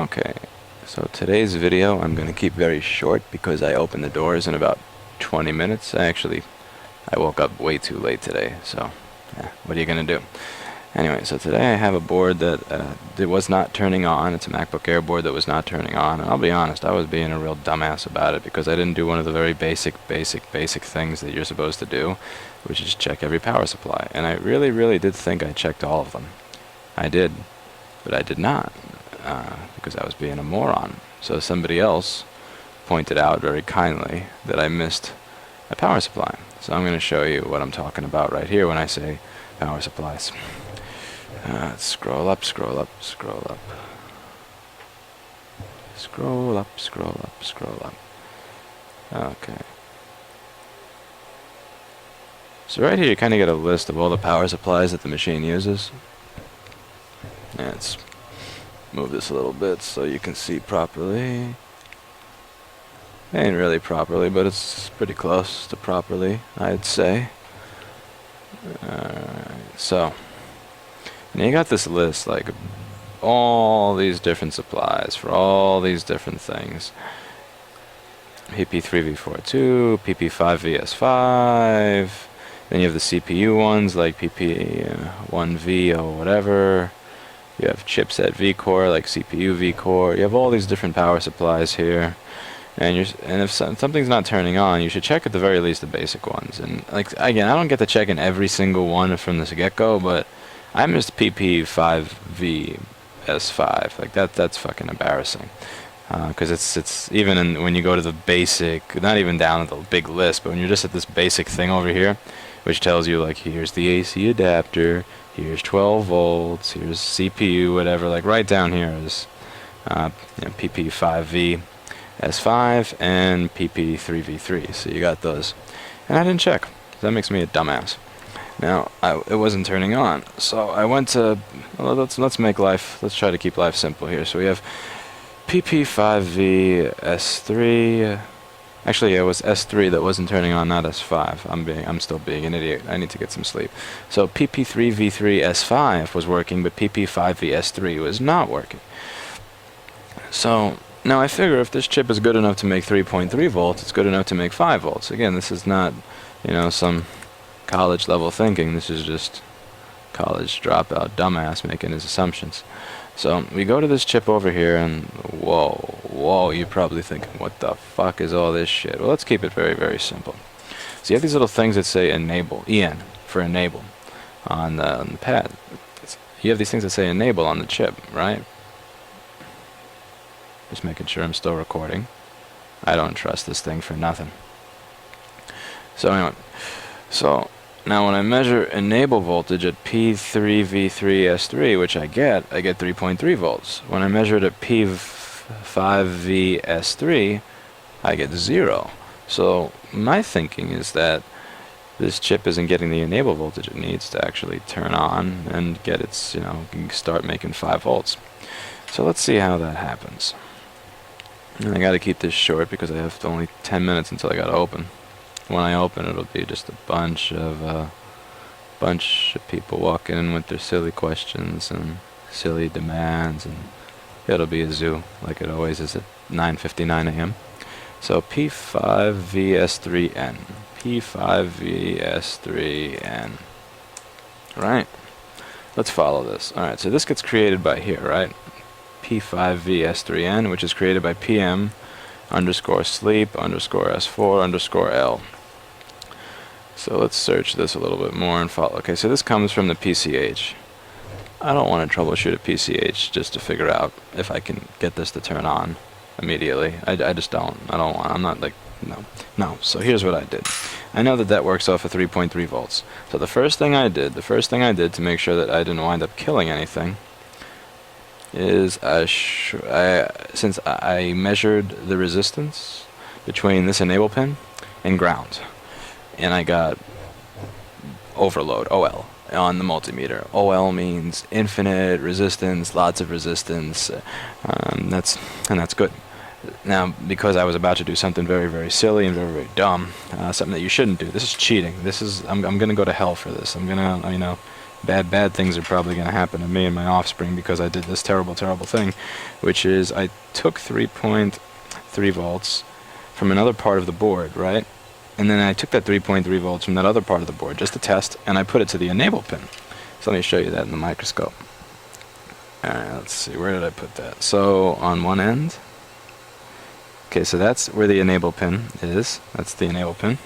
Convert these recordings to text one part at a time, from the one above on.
Okay, so today's video I'm going to keep very short because I opened the doors in about 20 minutes. I woke up way too late today, so yeah, what are you going to do? Anyway, so today I have a board that it was not turning on. It's a Macbook Air board that was not turning on. And I'll be honest, I was being a real dumbass about it because I didn't do one of the very basic things that you're supposed to do, which is check every power supply. And I really did think I checked all of them. I did, but I did not. Because I was being a moron. So somebody else pointed out very kindly that I missed a power supply. So I'm going to show you what I'm talking about right here when I say power supplies. Scroll up. Okay. So right here you kind of get a list of all the power supplies that the machine uses. Let's move this a little bit so you can see properly. Ain't really properly, but it's pretty close to properly, I'd say. So, now you got this list, like all these different supplies for all these different things. PP3V42, PP5VS5, then you have the CPU ones like PP1V or whatever. You have chipset vcore like CPU vcore. You have all these different power supplies here. And if something's not turning on, you should check at the very least the basic ones. And like again, I don't get to check in every single one from the get-go, but I missed PP5VS5. Like that's fucking embarrassing. Because it's even when you go to the basic, not even down to the big list, but when you're just at this basic thing over here, which tells you like here's the AC adapter, here's 12 volts, here's CPU, whatever. Like right down here is PP5V S5 and PP3V3. So you got those, and I didn't check. That makes me a dumbass. Now it wasn't turning on, so I went to let's try to keep life simple here. So we have PP5V S3. Actually, it was S3 that wasn't turning on, not S5. I'm still being an idiot. I need to get some sleep. So PP3V3 S5 was working, but PP5V S3 was not working. So now I figure if this chip is good enough to make 3.3 volts, it's good enough to make 5 volts. Again, this is not, some college level thinking. This is just college dropout dumbass making his assumptions. So we go to this chip over here, and whoa, you're probably thinking, what the fuck is all this shit? Well, let's keep it very simple. So you have these little things that say enable, EN, for enable, on the pad. You have these things that say enable on the chip, right? Just making sure I'm still recording. I don't trust this thing for nothing. So anyway, now when I measure enable voltage at P3V3S3, which I get 3.3 volts. When I measure it at P5VS3, I get 0. So my thinking is that this chip isn't getting the enable voltage it needs to actually turn on and get its, start making 5 volts. So let's see how that happens. And I got to keep this short because I have only 10 minutes until I got to open. When I open, it'll be just a bunch of people walking in with their silly questions and silly demands, and it'll be a zoo like it always is at 9:59 a.m. So P5VS3N, P5VS3N. Right. Let's follow this. All right. So this gets created by here, right? P5VS3N, which is created by PM_sleep_S4_L. So let's search this a little bit more and follow. Okay, so this comes from the PCH. I don't want to troubleshoot a PCH just to figure out if I can get this to turn on immediately. I just don't. I'm not like, no. So here's what I did. I know that works off of 3.3 volts. So the first thing I did to make sure that I didn't wind up killing anything is since I measured the resistance between this enable pin and ground, and I got overload, OL, on the multimeter. OL means infinite resistance, lots of resistance. That's good. Now, because I was about to do something very silly and very dumb, something that you shouldn't do. This is cheating. I'm gonna go to hell for this. I'm gonna, bad things are probably going to happen to me and my offspring because I did this terrible thing, which is I took 3.3 volts from another part of the board, right? And then I took that 3.3 volts from that other part of the board just to test, and I put it to the enable pin. So let me show you that in the microscope. Alright, let's see, where did I put that? So on one end, okay, so that's where the enable pin is. That's the enable pin.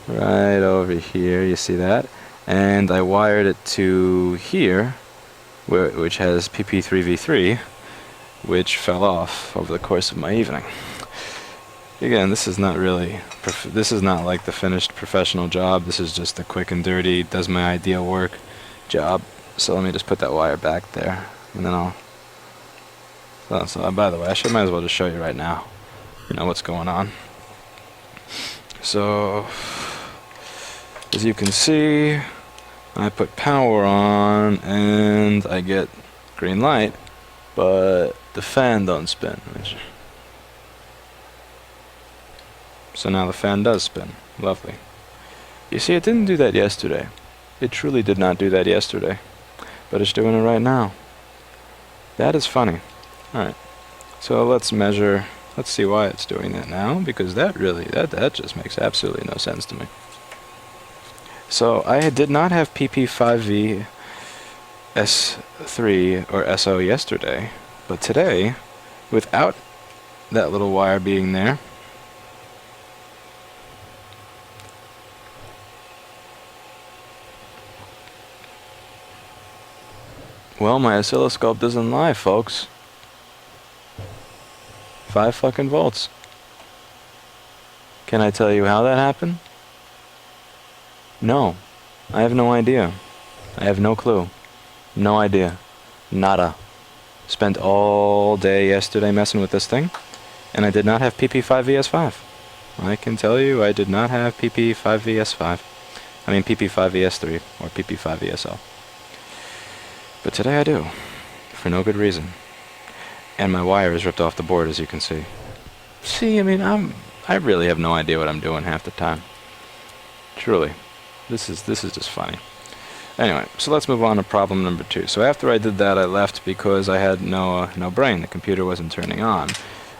Right over here, you see that? And I wired it to here, which has PP3V3, which fell off over the course of my evening. Again, this is not really, this is not like the finished professional job. This is just a quick and dirty, does my idea work job. So let me just put that wire back there, and then I'll. So by the way, might as well just show you right now. You know what's going on. So, as you can see, I put power on, and I get green light, but the fan don't spin. So now the fan does spin. Lovely. You see, it didn't do that yesterday. It truly did not do that yesterday. But it's doing it right now. That is funny. Alright. So let's measure. Let's see why it's doing that now, because that really, that just makes absolutely no sense to me. So I did not have PP5V S3 or SO yesterday, but today, without that little wire being there, well, my oscilloscope doesn't lie, folks. 5 fucking volts. Can I tell you how that happened? No. I have no idea. I have no clue. No idea. Nada. Spent all day yesterday messing with this thing, and I did not have PP5VS5. I can tell you I did not have PP5VS5. I mean PP5VS3 or PP5VSL. But today I do, for no good reason. And my wire is ripped off the board, as you can see. See, I mean, I really have no idea what I'm doing half the time. Truly. This is just funny. Anyway, so let's move on to problem number 2. So after I did that, I left because I had no brain. The computer wasn't turning on.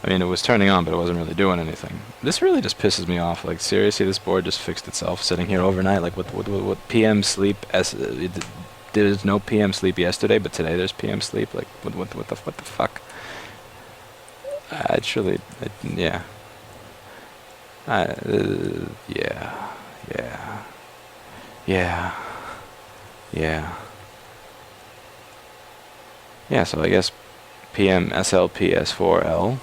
I mean, it was turning on, but it wasn't really doing anything. This really just pisses me off. Like, seriously, this board just fixed itself sitting here overnight. Like, what PM sleep? There's no PM sleep yesterday, but today there's PM sleep. Like, what the fuck? Yeah. Yeah, so I guess PM SLPS4L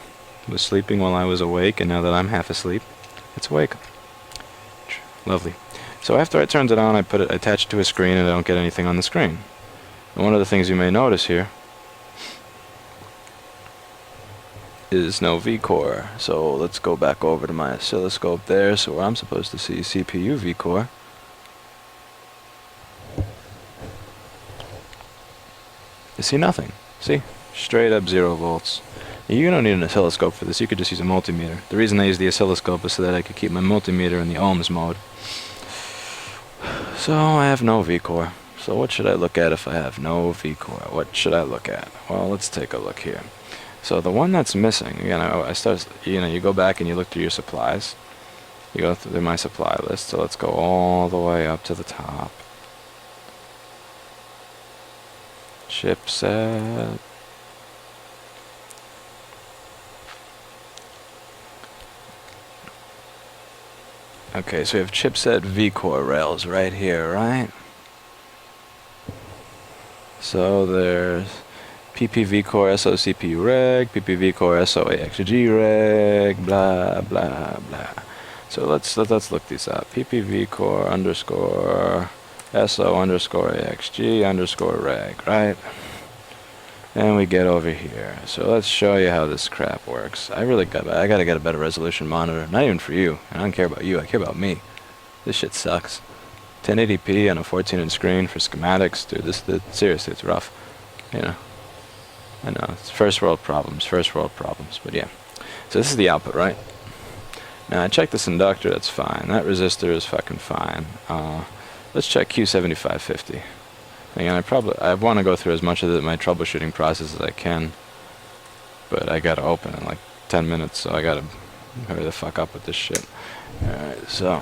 was sleeping while I was awake, and now that I'm half asleep, it's awake. Lovely. So after I turned it on, I attached it to a screen, and I don't get anything on the screen. And one of the things you may notice here is no vcore. So let's go back over to my oscilloscope there, so where I'm supposed to see CPU vcore. You see nothing. See? Straight up 0 volts. You don't need an oscilloscope for this. You could just use a multimeter. The reason I use the oscilloscope is so that I could keep my multimeter in the ohms mode. So I have no vcore. So what should I look at if I have no vcore? What should I look at? Well, let's take a look here. So the one that's missing, again, you go back and you look through your supplies. You go through my supply list. So let's go all the way up to the top. Chipset. Okay, so we have chipset vcore rails right here, right? So there's PP vcore SO CPU reg, PP vcore SO AXG reg, blah blah blah. So let's look these up. PP vcore underscore SO underscore AXG underscore reg, right? And we get over here. So let's show you how this crap works. I gotta get a better resolution monitor. Not even for you. I don't care about you. I care about me. This shit sucks. 1080p on a 14-inch screen for schematics, dude. Seriously, it's rough. You know. I know. It's first world problems. But yeah. So this is the output, right? Now I checked this inductor. That's fine. That resistor is fucking fine. Let's check Q7550. Again, I want to go through as much of my troubleshooting process as I can, but I gotta open in like 10 minutes, so I gotta hurry the fuck up with this shit. Alright, so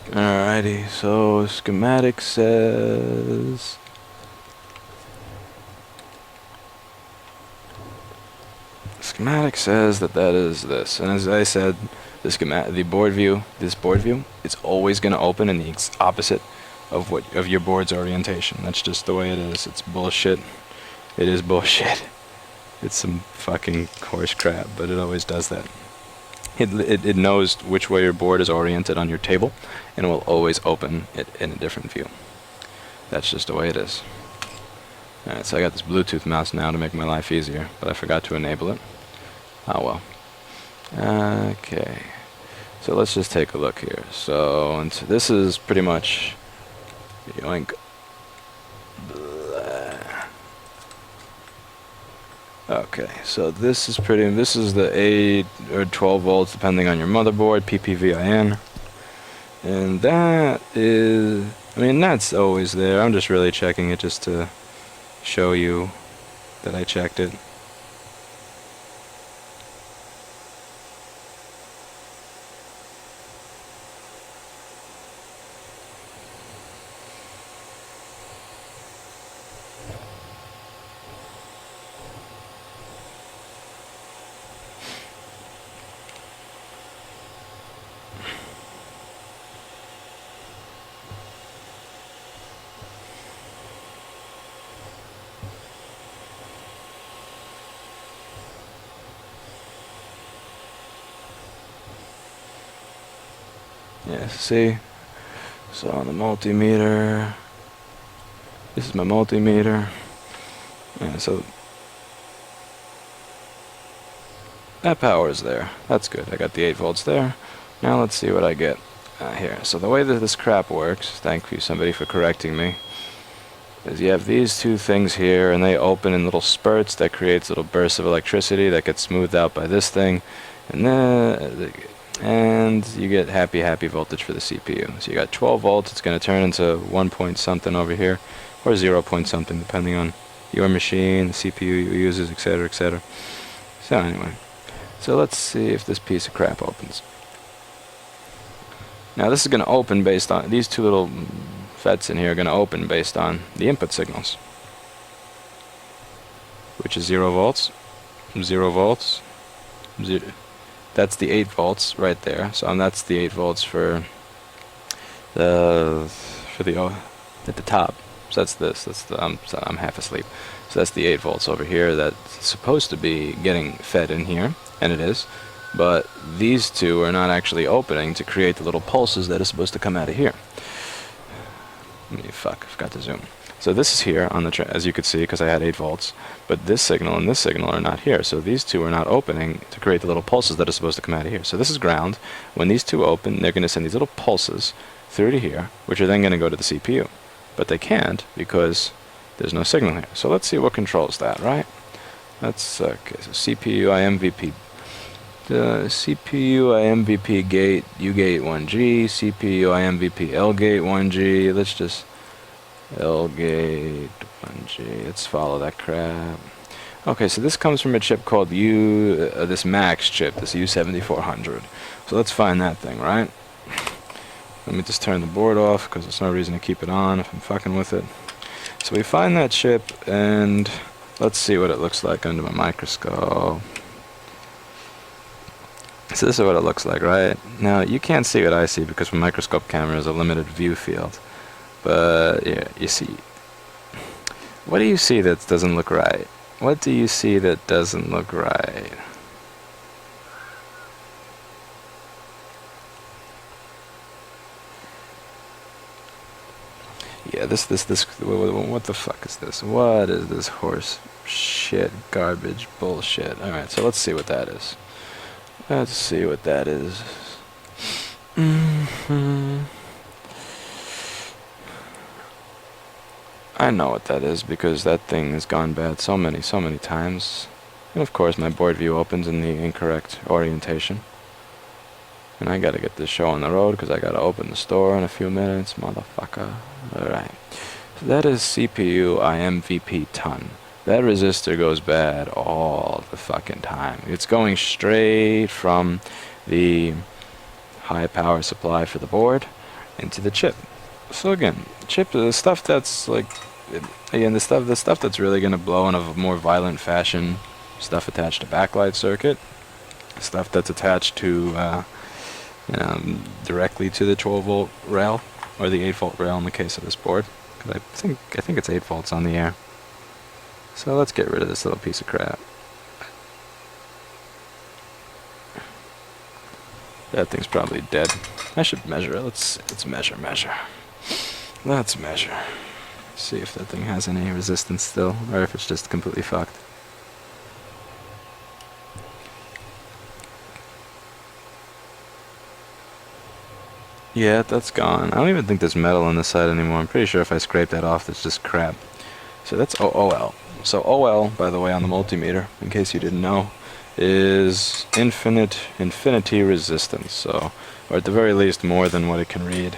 alrighty, so schematic says that is this, and as I said, this board view, it's always going to open in the opposite of your board's orientation. That's just the way it is. It's bullshit. It is bullshit. It's some fucking horse crap, but it always does that. It knows which way your board is oriented on your table, and it will always open it in a different view. That's just the way it is. Alright, so I got this Bluetooth mouse now to make my life easier, but I forgot to enable it. Oh well. Okay. So let's just take a look here. So this is pretty much yoink. Okay, so this is the 8 or 12 volts depending on your motherboard, PPVIN. And that is, I mean, that's always there. I'm just really checking it just to show you that I checked it. Yeah, see? So on the multimeter, this is my multimeter. Yeah, so that power is there. That's good. I got the 8 volts there. Now let's see what I get here. So the way that this crap works, thank you somebody for correcting me, is you have these two things here, and they open in little spurts that creates little bursts of electricity that get smoothed out by this thing, and then and you get happy voltage for the CPU. So you got 12 volts. It's going to turn into 1 point something over here, or 0 point something depending on your machine, the CPU you uses, etc., etc. So anyway, so let's see if this piece of crap opens. Now this is going to open based on these two little FETs in here are going to open based on the input signals, which is 0 volts, 0 volts, 0. That's the 8 volts right there. So that's the 8 volts for the at the top. So that's this. That's the I'm half asleep. So that's the 8 volts over here that's supposed to be getting fed in here, and it is. But these two are not actually opening to create the little pulses that are supposed to come out of here. Fuck, I forgot to zoom. So this is here on the as you could see, because I had 8 volts, but this signal and this signal are not here. So these two are not opening to create the little pulses that are supposed to come out of here. So this is ground. When these two open, they're going to send these little pulses through to here, which are then going to go to the CPU. But they can't because there's no signal here. So let's see what controls that, right? That's okay. So CPU IMVP. The CPU IMVP gate UGate 1G, CPU IMVP L gate 1G. Let's just L gate 1G. Let's follow that crap. Okay, so this comes from a chip called this Max chip, this U7400. So let's find that thing, right? Let me just turn the board off because there's no reason to keep it on if I'm fucking with it. So we find that chip, and let's see what it looks like under my microscope. So this is what it looks like, right? Now, you can't see what I see because my microscope camera is a limited view field. But, yeah, you see. What do you see that doesn't look right? What do you see that doesn't look right? Yeah, this, what the fuck is this? What is this horse shit, garbage, bullshit? Alright, so let's see what that is. Let's see what that is. I know what that is because that thing has gone bad so many times. And of course my board view opens in the incorrect orientation. And I gotta get this show on the road because I gotta open the store in a few minutes, motherfucker. Alright. So that is CPU IMVP ton. That resistor goes bad all the fucking time. It's going straight from the high power supply for the board into the chip. So again, chip, the stuff that's like, again, the stuff that's really gonna blow in a more violent fashion, stuff attached to backlight circuit, stuff that's attached to directly to the 12 volt rail, or the 8 volt rail in the case of this board. Cause I think it's 8 volts on the air. So let's get rid of this little piece of crap. That thing's probably dead. I should measure it. Let's measure. Let's measure. See if that thing has any resistance still, or if it's just completely fucked. Yeah, that's gone. I don't even think there's metal on this side anymore. I'm pretty sure if I scrape that off, that's just crap. So that's OL. So OL, by the way, on the multimeter, in case you didn't know, is infinity resistance. So, or at the very least, more than what it can read.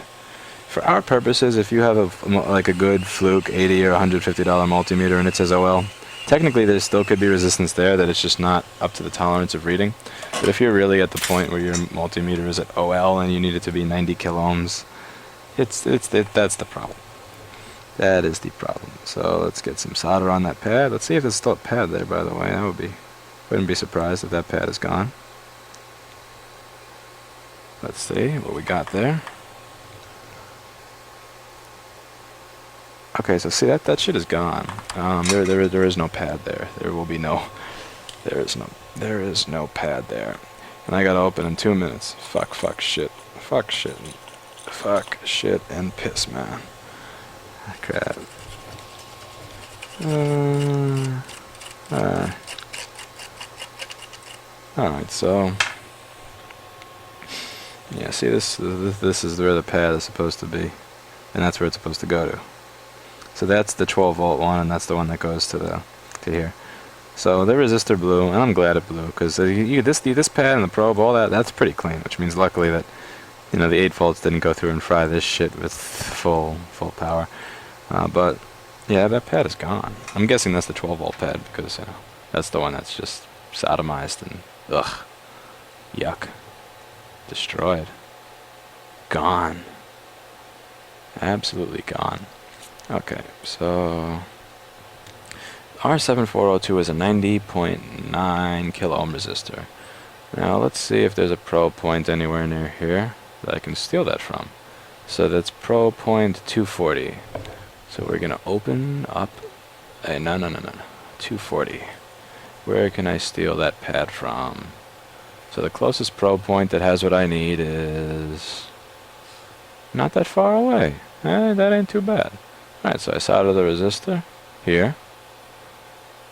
For our purposes, if you have like a good fluke $80 or $150 multimeter and it says OL, technically there still could be resistance there, that it's just not up to the tolerance of reading. But if you're really at the point where your multimeter is at OL and you need it to be 90 kiloohms, that's the problem. That is the problem. So let's get some solder on that pad. Let's see if there's still a pad there, by the way. Wouldn't be surprised if that pad is gone. Let's see what we got there. Okay, so see that shit is gone. There is no pad there. There is no pad there. And I gotta open in 2 minutes. Fuck shit, and piss, man. Crap. Alright, so yeah, see this is where the pad is supposed to be, and that's where it's supposed to go to. So that's the 12 volt one, and that's the one that goes to here. So the resistor blew, and I'm glad it blew, because this pad and the probe, all that's pretty clean, which means luckily that the 8 volts didn't go through and fry this shit with full power. But yeah, that pad is gone. I'm guessing that's the 12 volt pad, because that's the one that's just sodomized and ugh, yuck, destroyed, gone, absolutely gone. Okay, so R7402 is a 90.9 kilo ohm resistor. Now let's see if there's a probe point anywhere near here that I can steal that from. So that's probe point 240. So we're gonna open up a no 240. Where can I steal that pad from? So the closest probe point that has what I need is not that far away. That ain't too bad. Alright, so I solder the resistor here.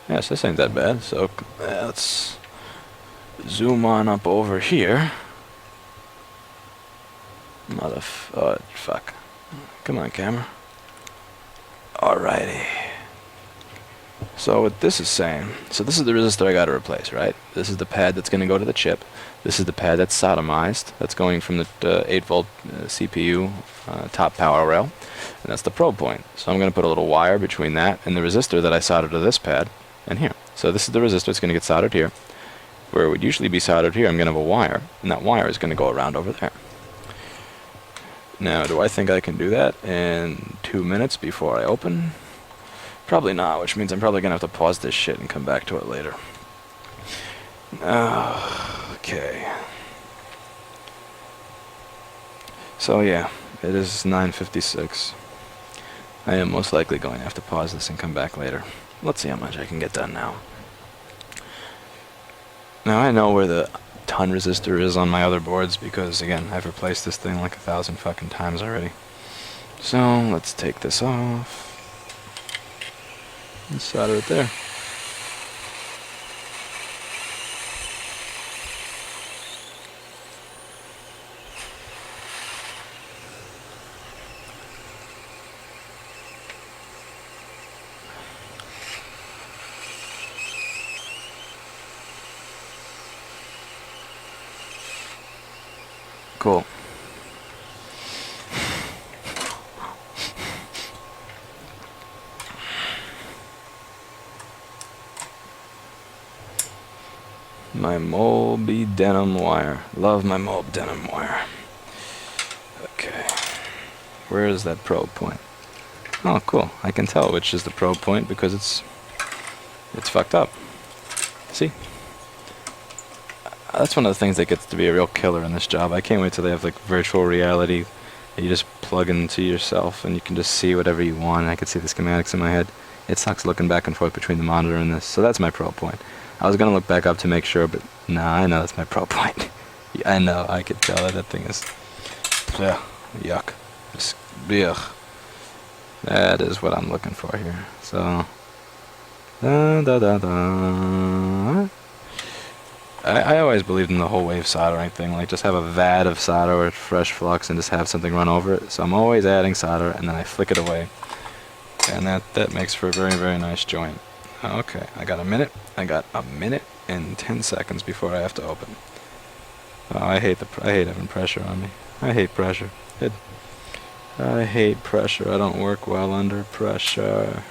Yes, this ain't that bad. So let's zoom on up over here. Fuck. Come on, camera. Alrighty. So what this is saying, so this is the resistor I gotta replace, right? This is the pad that's gonna go to the chip. This is the pad that's sodomized. That's going from the 8 volt CPU top power rail. And that's the probe point. So I'm gonna put a little wire between that and the resistor that I soldered to this pad and here. So this is the resistor, it's gonna get soldered here. Where it would usually be soldered here, I'm gonna have a wire, and that wire is gonna go around over there. Now, do I think I can do that in 2 minutes before I open? Probably not, which means I'm probably going to have to pause this shit and come back to it later. Okay. So yeah, it is 9:56. I am most likely going to have to pause this and come back later. Let's see how much I can get done now. Now I know where the ton resistor is on my other boards because, again, I've replaced this thing like 1,000 fucking times already. So let's take this off. And solder it there. Cool. My molybdenum wire. Love my molybdenum wire. Okay. Where is that probe point? Oh, cool. I can tell which is the probe point because it's fucked up. See? That's one of the things that gets to be a real killer in this job. I can't wait till they have like virtual reality that you just plug into yourself and you can just see whatever you want. I can see the schematics in my head. It sucks looking back and forth between the monitor and this. So that's my probe point. I was gonna look back up to make sure, but nah, I know that's my probe point. Yeah, I know, I could tell that thing is, yeah, yuck. Just, ugh. That is what I'm looking for here. So, I always believed in the whole wave soldering thing, like just have a vat of solder or fresh flux and just have something run over it. So I'm always adding solder and then I flick it away. And that makes for a very, very nice joint. Okay, I got a minute. I got a minute and 10 seconds before I have to open. Oh, I hate having pressure on me. I hate pressure. I hate pressure. I don't work well under pressure.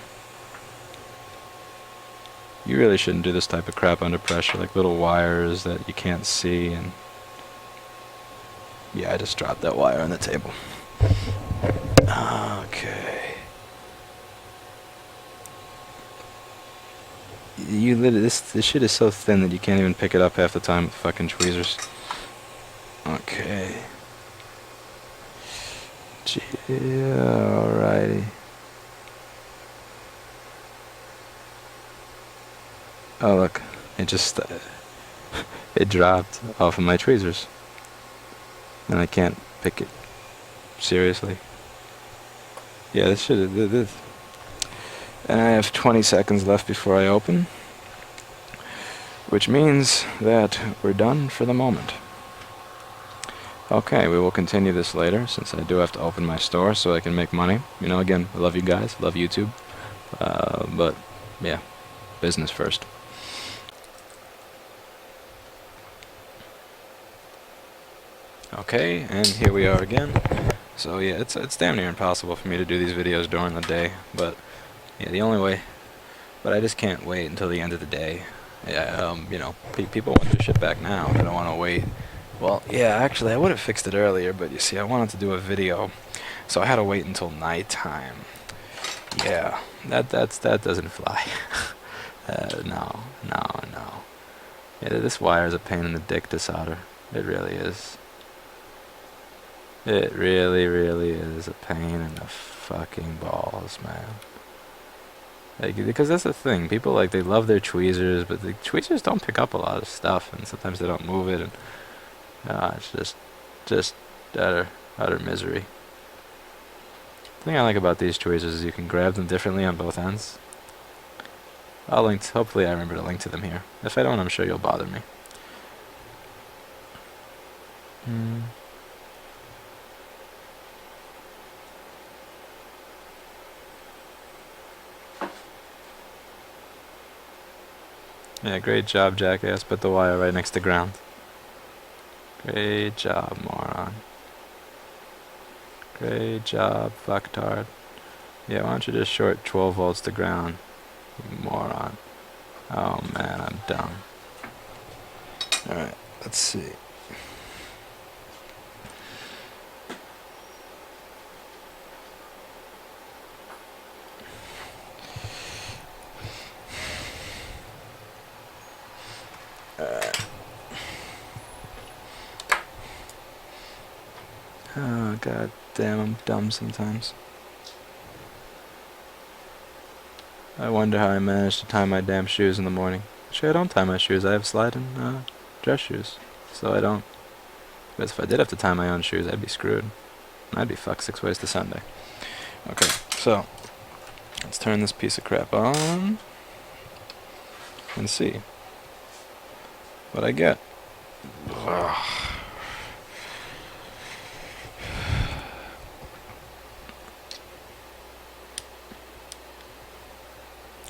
You really shouldn't do this type of crap under pressure, like little wires that you can't see. And yeah, I just dropped that wire on the table. Okay. You literally, this shit is so thin that you can't even pick it up half the time with fucking tweezers. Okay. Yeah, alrighty. Oh look, it just it dropped off of my tweezers, and I can't pick it seriously. Yeah, this should. This. And I have 20 seconds left before I open, which means that we're done for the moment. Okay, we will continue this later, since I do have to open my store so I can make money. You know, again, I love you guys, I love YouTube, but yeah, business first. Okay, and here we are again. So yeah, it's damn near impossible for me to do these videos during the day, but yeah, the only way, but I just can't wait until the end of the day. Yeah, you know, people want their shit back now. They don't want to wait. Well, yeah, actually, I would have fixed it earlier, but you see, I wanted to do a video, so I had to wait until nighttime. Yeah, that doesn't fly. No. Yeah, this wire is a pain in the dick to solder. It really is. It really, really is a pain in the fucking balls, man. Like, because that's the thing, people like, they love their tweezers, but the tweezers don't pick up a lot of stuff, and sometimes they don't move it, and it's just utter misery. The thing I like about these tweezers is you can grab them differently on both ends. I'll link, hopefully I remember to link to them here. If I don't, I'm sure you'll bother me. Yeah, great job, jackass. Put the wire right next to ground. Great job, moron. Great job, fucktard. Yeah, why don't you just short 12 volts to ground, you moron. Oh man, I'm dumb. Alright, let's see. Oh god damn, I'm dumb sometimes. I wonder how I managed to tie my damn shoes in the morning. Actually, I don't tie my shoes. I have sliding dress shoes, so I don't. Because if I did have to tie my own shoes, I'd be screwed. I'd be fucked 6 ways to Sunday. Okay, so let's turn this piece of crap on and see what I get. Ugh.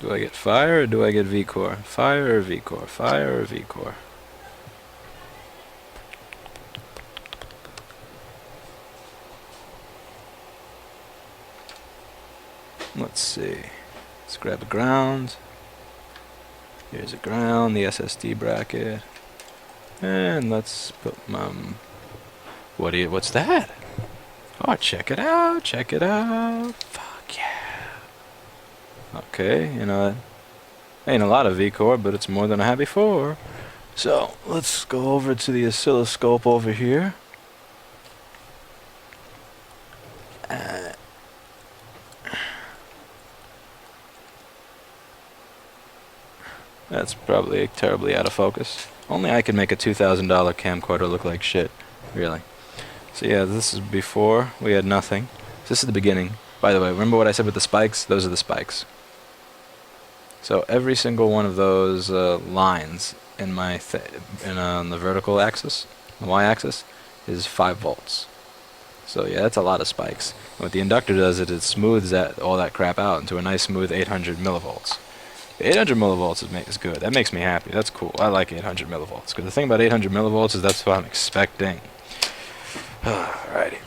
Do I get fire or do I get vcore? Fire or vcore? Fire or vcore? Let's see. Let's grab a ground. Here's a ground, the SSD bracket. And let's put what's that? Oh, check it out, check it out. Fuck yeah. Okay, you know, ain't a lot of vcore, but it's more than I had before. So, let's go over to the oscilloscope over here. That's probably terribly out of focus. Only I can make a $2,000 camcorder look like shit. Really. So yeah, this is before. We had nothing. This is the beginning. By the way, remember what I said with the spikes? Those are the spikes. So every single one of those lines in my on the vertical axis, the y-axis, is 5 volts. So yeah, that's a lot of spikes. And what the inductor does is it smooths all that crap out into a nice smooth 800 millivolts. 800 millivolts is good. That makes me happy. That's cool. I like 800 millivolts. Because the thing about 800 millivolts is that's what I'm expecting. Alrighty.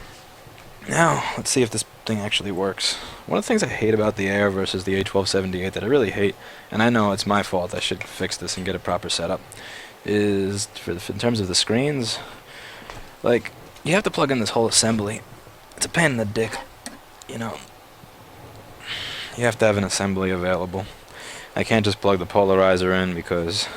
Now, let's see if this thing actually works. One of the things I hate about the Air versus the A1278 that I really hate, and I know it's my fault, I should fix this and get a proper setup, is in terms of the screens, like, you have to plug in this whole assembly. It's a pain in the dick, you know. You have to have an assembly available. I can't just plug the polarizer in because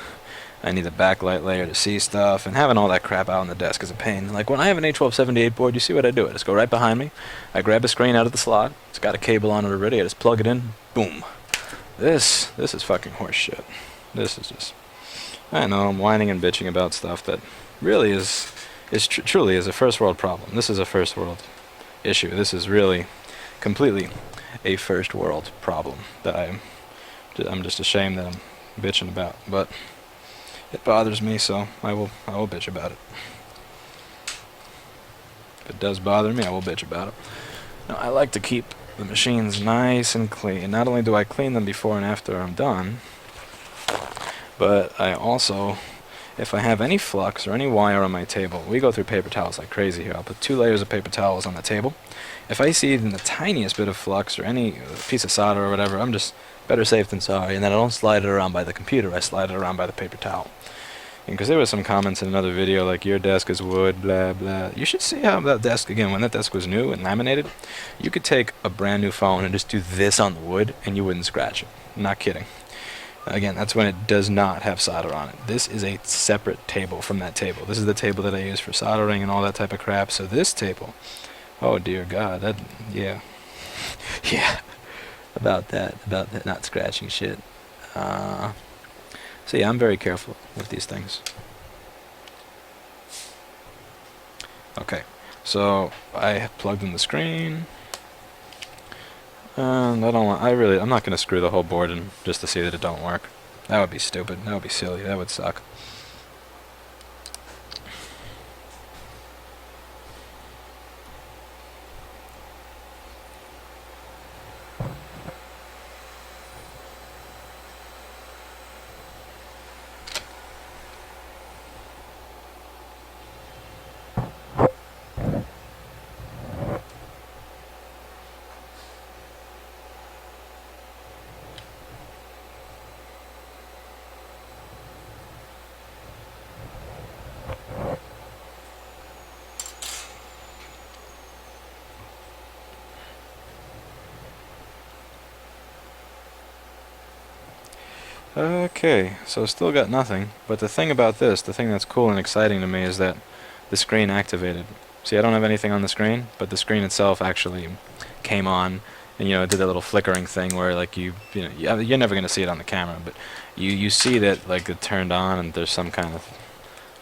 I need a backlight layer to see stuff, and having all that crap out on the desk is a pain. Like when I have an A1278 board, you see what I do? I just go right behind me, I grab a screen out of the slot, it's got a cable on it already, I just plug it in, boom. This is fucking horse shit. This is just, I know, I'm whining and bitching about stuff that really truly is a first world problem. This is a first world issue. This is really completely a first world problem that I'm just ashamed that I'm bitching about, but it bothers me, so I will bitch about it. If it does bother me, I will bitch about it. Now, I like to keep the machines nice and clean. Not only do I clean them before and after I'm done, but I also, if I have any flux or any wire on my table, we go through paper towels like crazy here. I'll put 2 layers of paper towels on the table. If I see even the tiniest bit of flux or any piece of solder or whatever, I'm just better safe than sorry. And then I don't slide it around by the computer, I slide it around by the paper towel. Because there was some comments in another video like, your desk is wood, blah, blah. You should see how that desk, again, when that desk was new and laminated, you could take a brand new phone and just do this on the wood and you wouldn't scratch it. I'm not kidding. Again, that's when it does not have solder on it. This is a separate table from that table. This is the table that I use for soldering and all that type of crap. So this table, oh dear God, that, yeah. Yeah, about that not scratching shit. So yeah, I'm very careful with these things. Okay, so I have plugged in the screen. And I'm not going to screw the whole board in just to see that it don't work. That would be stupid. That would be silly. That would suck. Okay, so still got nothing, but the thing about this, the thing that's cool and exciting to me is that the screen activated. See, I don't have anything on the screen, but the screen itself actually came on, and it did that little flickering thing where like you're never going to see it on the camera, but you see that like it turned on and there's some kind of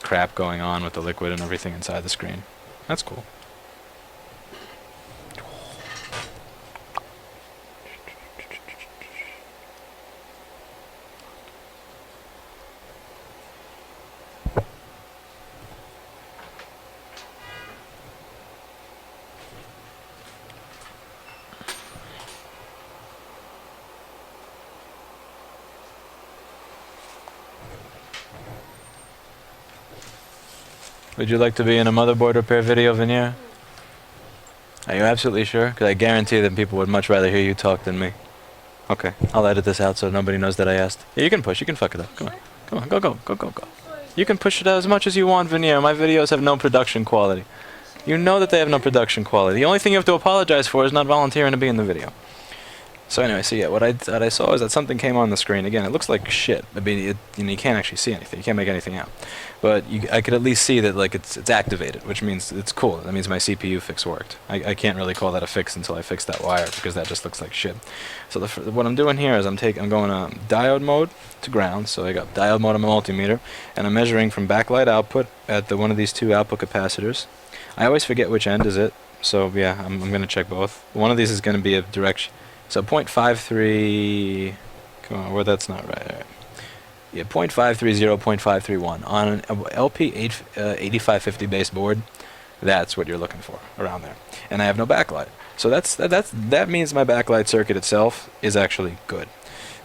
crap going on with the liquid and everything inside the screen. That's cool. Would you like to be in a motherboard repair video, Veneer? Are you absolutely sure? Because I guarantee that people would much rather hear you talk than me. Okay, I'll edit this out so nobody knows that I asked. Yeah, you can push, you can fuck it up. Come on. Come on, go, go, go, go, go. You can push it out as much as you want, Veneer. My videos have no production quality. You know that they have no production quality. The only thing you have to apologize for is not volunteering to be in the video. So anyway, so yeah, what I saw is that something came on the screen. Again, it looks like shit. I mean, you can't actually see anything. You can't make anything out. But I could at least see that like it's activated, which means it's cool. That means my CPU fix worked. I can't really call that a fix until I fix that wire because that just looks like shit. So what I'm doing here is I'm going diode mode to ground. So I got diode mode on my multimeter, and I'm measuring from backlight output at one of these two output capacitors. I always forget which end is it. So yeah, I'm gonna check both. One of these is gonna be a direction. So 0.53, come on, well that's not right. All right. Yeah, 0.530, 0.531 on an LP 8550 base board. That's what you're looking for around there. And I have no backlight, so that means my backlight circuit itself is actually good.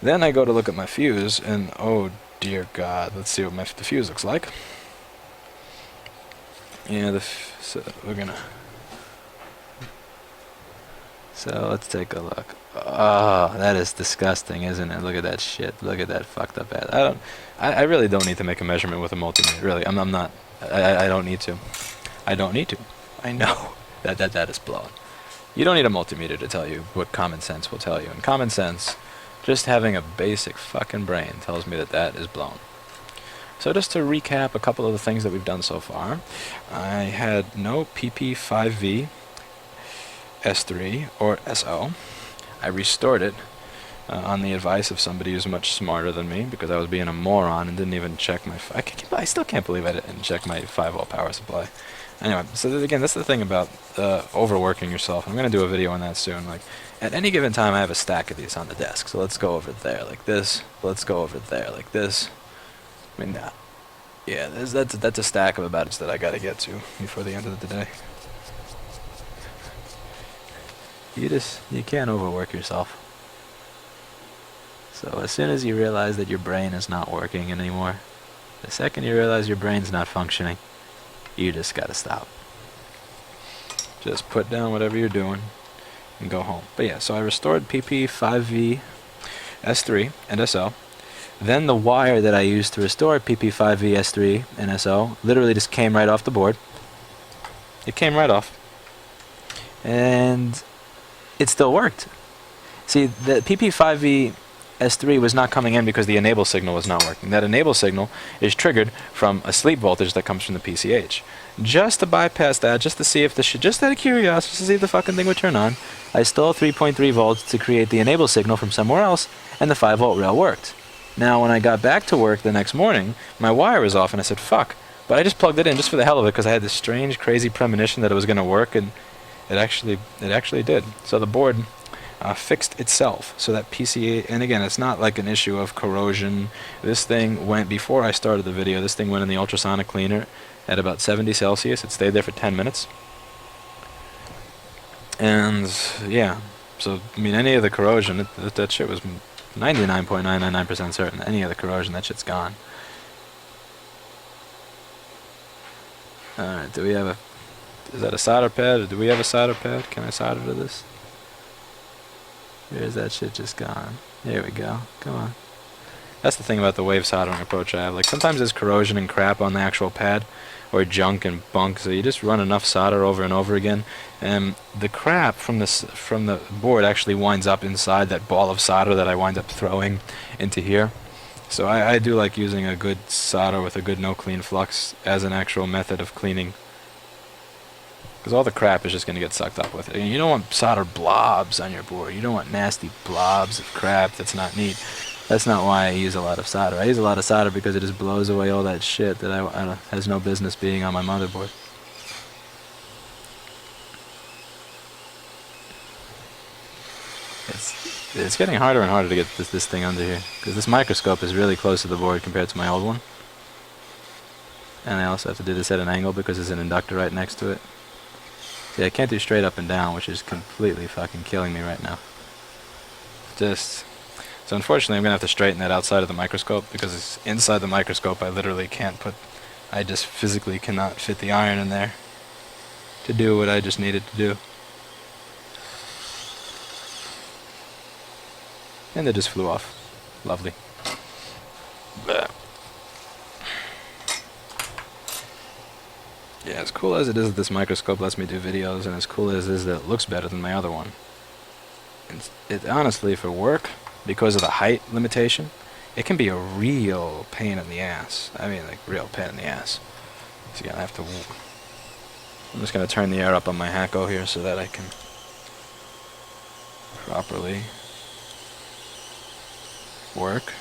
Then I go to look at my fuse, and oh dear God, let's see what the fuse looks like. Yeah, so we're gonna. So let's take a look. Oh, that is disgusting, isn't it? Look at that shit. Look at that fucked up ass. I really don't need to make a measurement with a multimeter. Really, I'm not. I don't need to. I don't need to. I know that is blown. You don't need a multimeter to tell you what common sense will tell you. And common sense, just having a basic fucking brain tells me that is blown. So just to recap a couple of the things that we've done so far, I had no PP5V S3 or SO. I restored it on the advice of somebody who's much smarter than me because I was being a moron and didn't even check my... I still can't believe I didn't check my 5-volt power supply. Anyway, so again, that's the thing about overworking yourself. I'm going to do a video on that soon. Like, at any given time, I have a stack of these on the desk. So let's go over there like this. Let's go over there like this. I mean, yeah, that's a stack of about it that I got to get to before the end of the day. You can't overwork yourself. So as soon as you realize that your brain is not working anymore, the second you realize your brain's not functioning, you just gotta stop. Just put down whatever you're doing and go home. But yeah, so I restored PP5V S3 and SO. Then the wire that I used to restore PP5V S3 and SO literally just came right off the board. It came right off. And it still worked. See, the PP5V S3 was not coming in because the enable signal was not working. That enable signal is triggered from a sleep voltage that comes from the PCH. Just to bypass that, just to see if the just out of curiosity, to see if the fucking thing would turn on, I stole 3.3 volts to create the enable signal from somewhere else, and the 5-volt rail worked. Now, when I got back to work the next morning, my wire was off, and I said, fuck. But I just plugged it in just for the hell of it because I had this strange, crazy premonition that it was going to work, and it actually did. So the board fixed itself. So that PCA, and again, it's not like an issue of corrosion. This thing went, before I started the video, this thing went in the ultrasonic cleaner at about 70 Celsius. It stayed there for 10 minutes. And yeah, so I mean, any of the corrosion, that shit was 99.999% certain. Any of the corrosion, that shit's gone. Alright, do we have is that a solder pad, or do we have a solder pad? Can I solder to this? Where's that shit just gone? There we go. Come on. That's the thing about the wave soldering approach I have. Like, sometimes there's corrosion and crap on the actual pad, or junk and bunk, so you just run enough solder over and over again, and the crap from the board actually winds up inside that ball of solder that I wind up throwing into here. So I do like using a good solder with a good no clean flux as an actual method of cleaning, because all the crap is just going to get sucked up with it. And you don't want solder blobs on your board. You don't want nasty blobs of crap that's not neat. That's not why I use a lot of solder. I use a lot of solder because it just blows away all that shit that has no business being on my motherboard. It's getting harder and harder to get this thing under here, because this microscope is really close to the board compared to my old one. And I also have to do this at an angle because there's an inductor right next to it. See, I can't do straight up and down, which is completely fucking killing me right now. So unfortunately I'm going to have to straighten that outside of the microscope, because it's inside the microscope I literally can't I just physically cannot fit the iron in there to do what I just needed to do. And they just flew off. Lovely. Bleh. Yeah, as cool as it is that this microscope lets me do videos, and as cool as it is that it looks better than my other one, it honestly, for work, because of the height limitation, it can be a real pain in the ass. I mean, like, real pain in the ass. So again, I'm just going to turn the air up on my Hacko here so that I can properly work.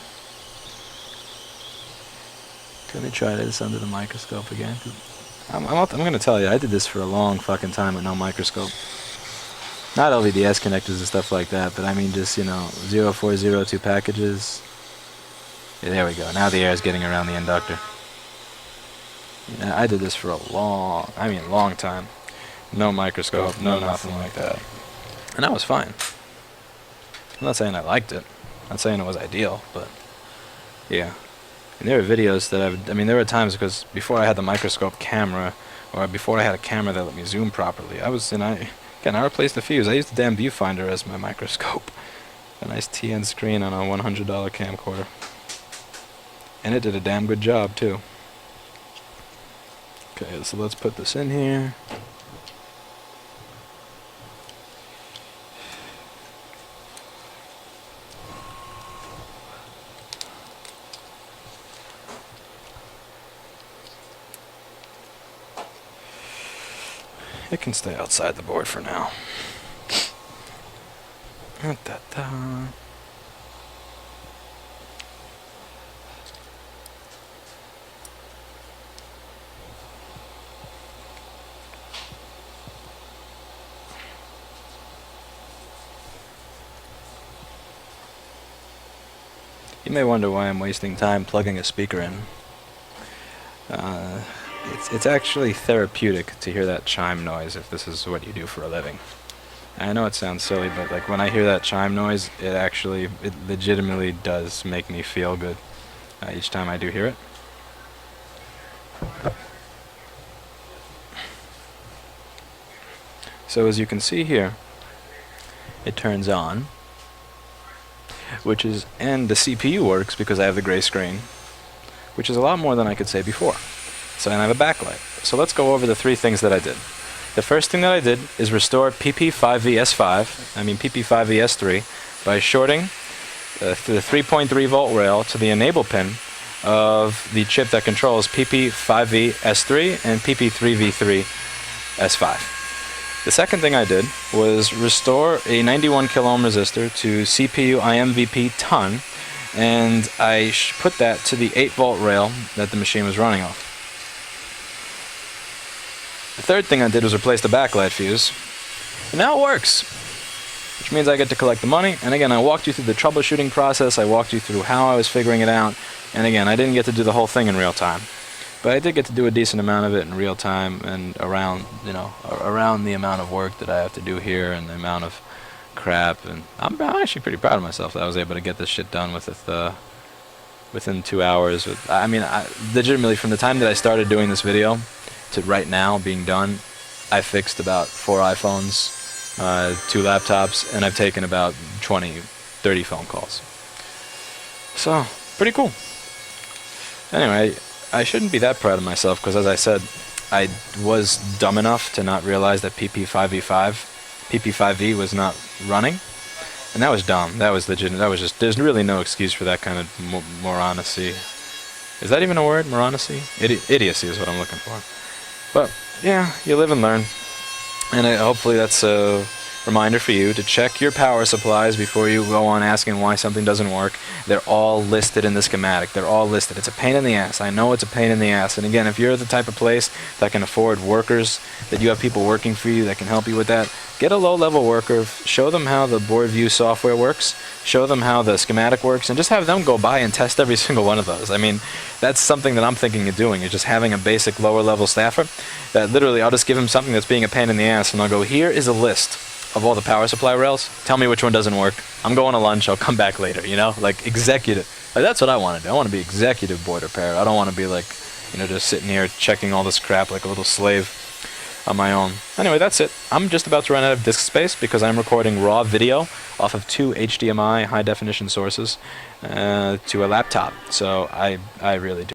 Let me try this under the microscope again. I'm going to tell you, I did this for a long fucking time with no microscope. Not LVDS connectors and stuff like that, but I mean just, you know, 0402 packages. Yeah, there we go. Now the air is getting around the inductor. Yeah, I did this for a long time. No microscope, no nothing like that. And that was fine. I'm not saying I liked it. I'm not saying it was ideal, but yeah. And there were videos that there were times, because before I had the microscope camera, or before I had a camera that let me zoom properly, I replaced the fuse. I used the damn viewfinder as my microscope. A nice TN screen on a $100 camcorder. And it did a damn good job, too. Okay, so let's put this in here. It can stay outside the board for now. You may wonder why I'm wasting time plugging a speaker in. It's actually therapeutic to hear that chime noise if this is what you do for a living. I know it sounds silly, but like when I hear that chime noise, it legitimately does make me feel good each time I do hear it. So as you can see here, it turns on, and the CPU works because I have the gray screen, which is a lot more than I could say before. So, and I have a backlight. So let's go over the three things that I did. The first thing that I did is restore PP5VS3 by shorting the 3.3 volt rail to the enable pin of the chip that controls PP5VS3 and PP3V3S5. The second thing I did was restore a 91 kilo ohm resistor to CPU IMVP ton, and I put that to the 8 volt rail that the machine was running off. The third thing I did was replace the backlight fuse, and now it works, which means I get to collect the money. And again, I walked you through the troubleshooting process, I walked you through how I was figuring it out, and again, I didn't get to do the whole thing in real time, but I did get to do a decent amount of it in real time, and around the amount of work that I have to do here and the amount of crap. And I'm actually pretty proud of myself that I was able to get this shit done within 2 hours. Legitimately, from the time that I started doing this video to right now being done, I fixed about 4 iPhones, 2 laptops, and I've taken about 20-30 phone calls. So, pretty cool. Anyway, I shouldn't be that proud of myself, because as I said, I was dumb enough to not realize that PP5V was not running, and that was dumb. That was legit. That was just, there's really no excuse for that kind of moronacy. Is that even a word? Moronacy? Idiocy is what I'm looking for. But yeah, you live and learn, and hopefully that's a reminder for you to check your power supplies before you go on asking why something doesn't work. They're all listed in the schematic. They're all listed. It's a pain in the ass. I know it's a pain in the ass. And again, if you're the type of place that can afford workers, that you have people working for you that can help you with that, get a low-level worker, show them how the board view software works, show them how the schematic works, and just have them go by and test every single one of those. I mean, that's something that I'm thinking of doing, is just having a basic lower-level staffer that literally I'll just give him something that's being a pain in the ass, and I'll go, here is a list of all the power supply rails. Tell me which one doesn't work. I'm going to lunch. I'll come back later, you know? Like, executive. Like, that's what I want to do. I want to be executive board repair. I don't want to be like, just sitting here checking all this crap like a little slave. on my own. Anyway, that's it. I'm just about to run out of disk space because I'm recording raw video off of 2 HDMI high definition sources to a laptop. So I really do